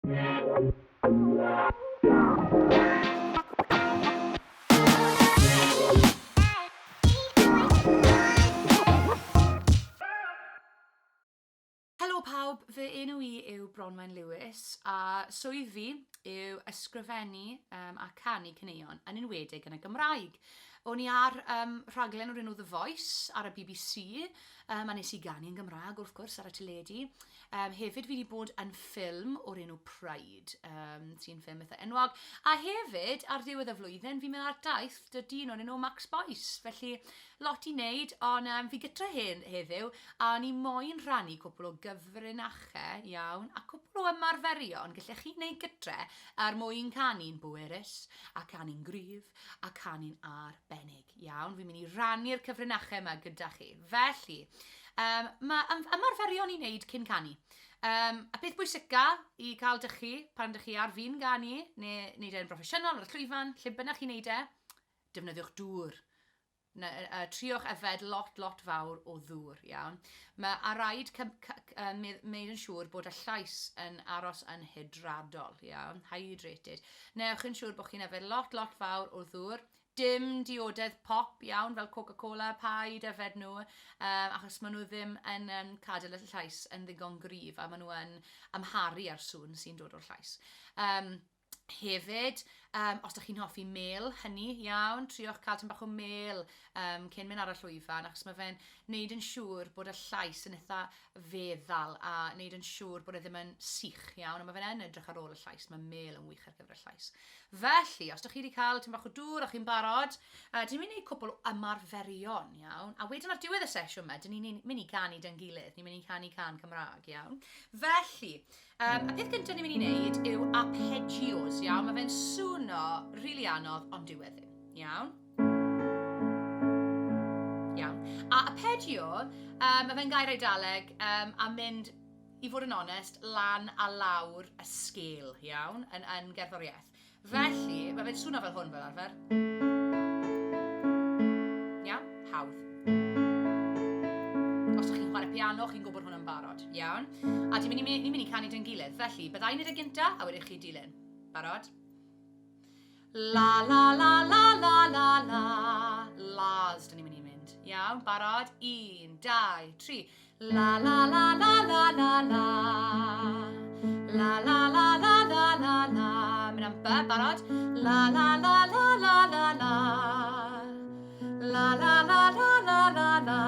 Helo pawb, fy enw I yw Bronwen Lewis a swydd fi yw ysgrifennu a canu caneuon yn enwedig yn y Gymraeg. O'n i ar rhaglen o'r enw The Voice ar y BBC, a nes i ganu yn Gymraeg wrth gwrs ar y teledu. Hefyd fi wedi bod yn ffilm o'r enw Pride, sy'n ffilm eitha enwog. A hefyd, ar ddiwedd y flwyddyn, fi'n mynd ar daith dy dyn o'r enw Max Boyce. Felly, lot i wneud, ond fi gytra hyn heddiw, a ni moyn rhannu cwpl o gyfrinachau, iawn, a cwpl o ymarferion gallech chi wneud gytre ar mwyn canu'n bwerus, a canu'n gryf, a canu'n arbennig, iawn. Fi'n mynd i rannu'r cyfrinachau yma gyda chi. Felly, mae ymarferion i wneud cyn canu. A beth bwysica i cael dychu pan dych chi ar fi'n ganu, neu wneud e'n broffesiynol ar y llwyfan, lle bynnag chi'n wneud e, defnyddiwch dŵr. Triwch yfed lot fawr o ddŵr, iawn. Mae raid wneud yn siŵr bod y llais yn aros yn hydradol, iawn, hydrated. Newch yn siŵr bod chi'n yfed lot fawr o ddŵr. Dim diodedd pop, iawn, fel Coca-Cola, paid yfed nhw, achos maen nhw ddim yn cadw y llais yn ddigon gryf, a maen nhw yn amharu ar sŵn sy'n dod o'r llais. Hefyd, os ydych chi'n hoffi mel, hynny, iawn, triwch cael tym bach o mel cyn mynd ar y llwyfan, achos mae fe'n wneud yn siŵr bod y llais yn eitha feddal a wneud yn siŵr bod e ddim yn sych, iawn, a mae fe'n edrych ar ôl y llais, mae mel yn wych ar gyfer y llais. Felly, os ydych chi wedi cael tym bach o dŵr a chi'n barod, dyn ni'n gwneud cwbl o ymarferion, iawn, a wedyn ar diwedd y sesiwn yma, dyn ni'n mynd i canu dyn gilydd, ni'n mynd i canu can Cymraeg, iawn. Felly, y peth gyntaf ni'n mynd i wneud yw arpeggios, iawn, mae fe'n swno rili anodd ond diweddyn, iawn. A arpeggio, mae fe'n gair Eidaleg a mynd, i fod yn onest, lan a lawr y sgêl, iawn, yn gerddoriaeth. Felly, mae fe'n swno fel hwn fel arfer. Iawn, hawdd. Os ydych chi'n chwarae piano, chi'n gwybod hwn yn barod, iawn. A ni'n mynd i canu dyn gilydd, felly byddai'n neud y gynta a wedyn chi dilyn. Barod? La la la la la la la. Las, dyn ni'n mynd i mynd. Iawn, barod? 1, 2, 3. La la la la la la la. La la la la la la la. Mynd am by, barod? La la la la la la la. La la la la la la la.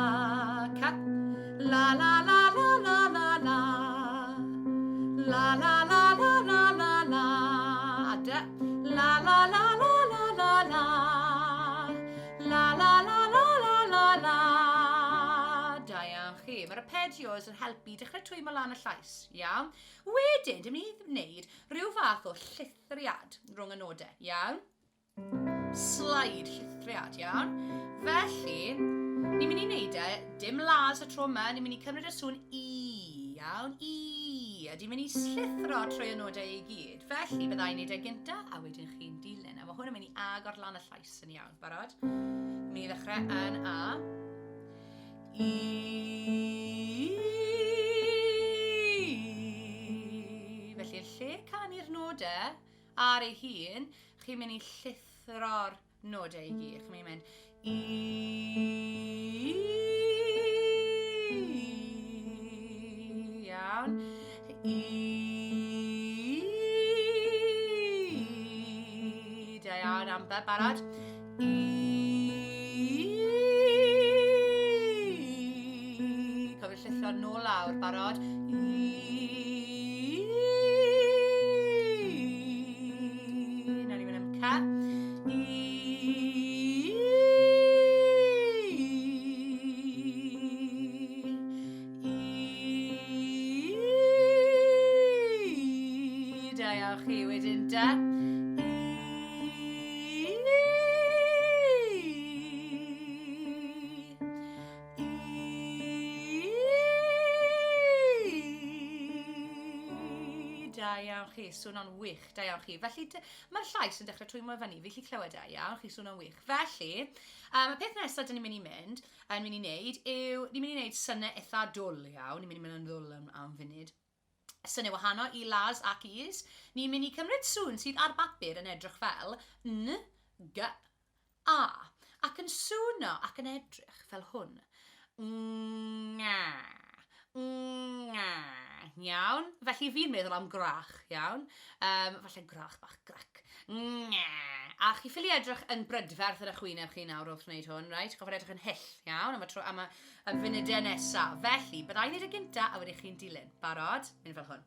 Cut. La la la la la la la. La la la la la la la. Ada. La la la la la la la. La la la la la la la. Da iawn chi. Mae'r arpeggios yn helpu dechrau twymo lan y llais, iawn. Wedyn, dim ni wneud rhyw fath o llithriad rhwng y nodau, iawn. Slide llithriad, iawn. Felly, ni'n mynd i wneud e, dim las y tro yma, ni'n mynd i cymryd y sŵn I, iawn, I. A ni'n mynd i slithro trwy y nodau I gyd. Felly, byddai'n wneud e gynta, a wedyn chi'n dilyn. A mae hwn yn mynd i agor lan y llais yn iawn, barod? Mi ddechrau yn A. I. Felly, yn lle canu'r nodau ar ei hun, chi'n mynd i llithro'r nodau I gyd. Chi'n mynd I. Iawn. I. Da iawn, am by, barod. I. Cofiwch llithro nôl lawr, barod. I. Nawr ni'n mynd am ca. I. Da iawn chi, wedyn da. Da iawn chi, swno'n wych, da iawn chi. Felly, mae'r llais yn dechrau twymo fyny, fi chi clywed e, iawn, chi swno'n wych. Felly, y peth nesaf dyn ni'n mynd i wneud, yw, ni'n mynd i wneud synnau eitha dwl, iawn, ni'n mynd i mynd yn ddwl am funud. syniad wahanol i las ac is. Ni'n mynd i cymryd sŵn sydd ar bapur yn edrych fel n, g, a. Ac yn swno ac yn edrych fel hwn. Nga. Nga. Iawn. Felly fi'n meddwl am grach, iawn. Falle grach bach grac. Nga. A chi ffili edrych yn brydferth yn y chwyneb chi nawr wrth wneud hwn, right? Gofod edrych yn hyll, iawn, am y funudau nesaf. Felly, byddai'n neud y gynta a wedi chi'n dilyn. Barod? Mynd fel hwn.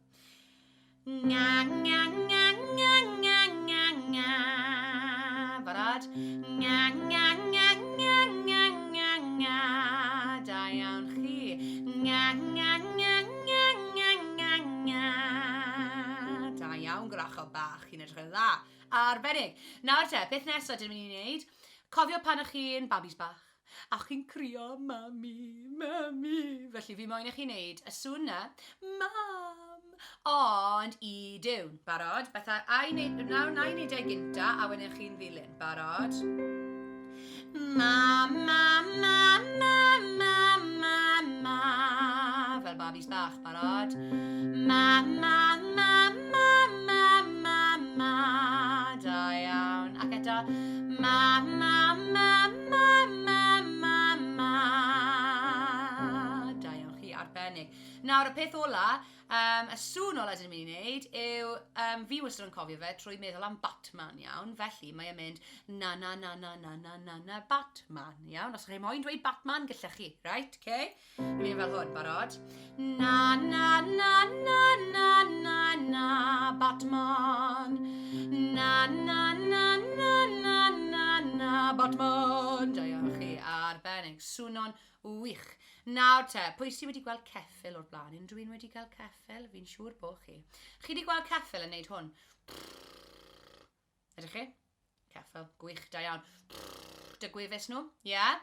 Nga, nga, nga, nga, nga, nga, nga. Barod? Nga, nga, nga, nga, nga, nga, nga. Da iawn chi. Nga, nga, nga, nga, nga, nga, nga. Da iawn, grach o bach, chi'n edrych yn dda. Arbennig. Nawr te, beth nesaf dyn ni'n wneud? Cofio pan ych chi'n babis bach a chi'n crio mami, mami. Felly fi moyn i chi wneud y sŵn na, mam, ond i diwn. Barod? Nawr na i wneud e gynta a wedyn chi'n ddilyn. Barod? Ma, ma, ma, ma, ma, ma, ma. Fel babis bach. Barod? Ma, ma, ma, ma, ma, ma, ma. Da iawn. Ac eto. Ma, ma, ma, ma, ma, ma, ma. Da iawn chi, arbennig. Nawr, y peth ola, y sŵn ola dyn ni'n mynd i wneud yw, fi wastad yn cofio fe trwy meddwl am Batman, iawn. Felly, mae e'n mynd na, na, na, na, na, na, na, na, Batman, iawn. Os chi moyn dweud Batman, gallwch chi, right, okay? Ni'n mynd fel hwn, barod. Na, na, na, na, na, na, na, Batman. Na, na, na, na, na, na, na, Batman. Da iawn chi, arbennig. Swno'n wych. Nawr te, pwy sydd wedi gweld ceffyl o'r blaen? Unrhyw un wedi gweld ceffyl? Fi'n siŵr bod chi. Chi wedi gweld ceffyl yn neud hwn? Ydych chi? Ceffyl, gwych, da iawn. Dy gwefus nhw, ie? Yeah?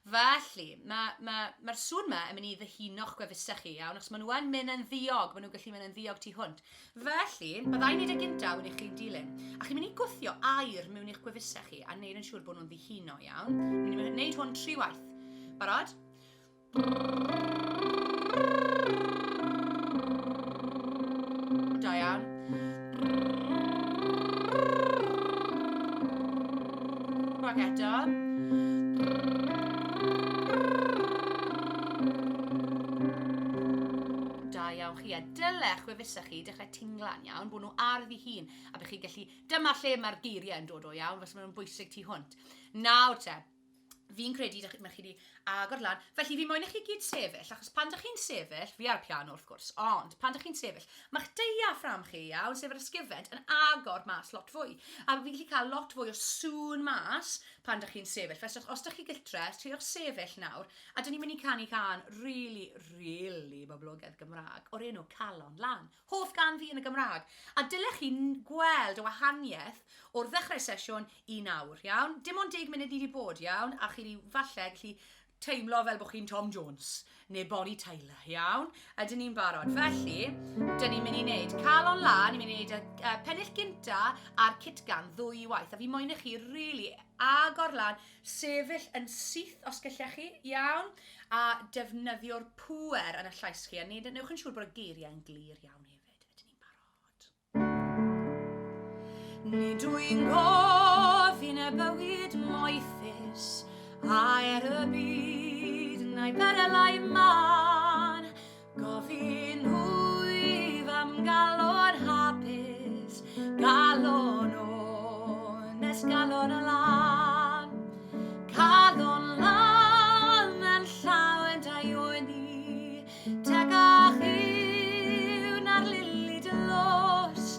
Felly, mae'r sŵn yma yn mynd i ddihuno'ch gwefusau chi, iawn, achos maen nhw yn mynd yn ddiog, maen nhw'n gallu mynd yn ddiog tu hwnt. Felly, byddai'n neud y gynta wedi'ch chi'n dilyn. A chi'n mynd i gwthio air mewn i'ch gwefusau chi a neud yn siŵr bod nhw'n ddihuno, iawn. Mi'n mynd i wneud hwn 3 waith. Barod? Da iawn. Ac eto. Da iawn chi, a dylech gwefusau chi dechrau tinglan iawn, bod nhw ar ddi hun, a bych chi gallu, dyma lle mae'r geiriau yn dod o iawn, fes maen nhw'n bwysig tu hwnt. Nawr te, fi'n credu mae chi wedi agor lan. Felly fi moyn i chi gyd sefyll, achos pan ydych chi'n sefyll, fi ar piano wrth gwrs, ond pan ydych chi'n sefyll, mae'ch diaffram chi, iawn, sef yr ysgifent, yn agor mas lot fwy. A fi'n gallu cael lot fwy o sŵn mas pan ydych chi'n sefyll. Felly os ydych chi gytre, triwch sefyll nawr, a dyn ni'n mynd i canu can really boblogaidd Gymraeg o'r enw Calon Lan. Hoff gan fi yn y Gymraeg. A dylech chi'n gweld y wahaniaeth o'r ddechrau sesiwn i nawr, iawn? Dim ond 10 munud ni wedi bod, iawn? A chi wedi falle gallu teimlo fel bod chi'n Tom Jones neu Bonnie Tyler, iawn? A dyn ni'n barod. Felly, dyn ni'n mynd i wneud Calon Lan, ni'n mynd i wneud y pennill gynta a'r kitgan 2 waith. A fi moyn i chi really agor lan, sefyll yn syth os gallech chi, iawn? A defnyddio'r pŵer yn y llais chi. A newch yn siŵr bod y geiriau yn glir iawn hefyd. Ydyn ni'n barod. Nid dwi'n gofyn y bywyd moethus, a y byd na'i berylau man, gofyn hwyf am galon hapus, galon nes galon y lan. Calon lan yn llawen da ywni, tegach yw na'r lili dylos,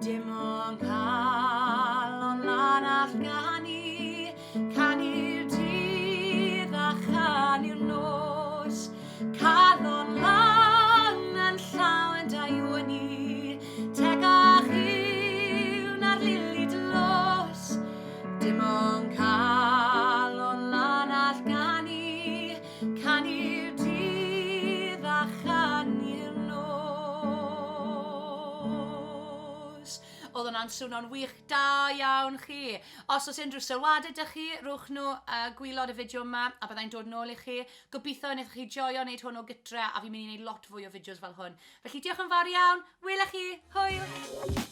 dim ond calon lan all ganu, canu'r dydd a chanu'r nos. Calon lan yn llawen da ywni, tegach yw videos. Oedd hwnna'n swnio'n wych da iawn chi. Os oes unrhyw sylwadau ydych chi, rwch nhw gwylod y fideo yma a byddai'n dod nôl i chi. Gobeithio wnaethoch chi joio wneud hwn o gytre a fi'n mynd i wneud lot fwy o fideos fel hwn. Felly diolch yn fawr iawn, welech chi, hwyl!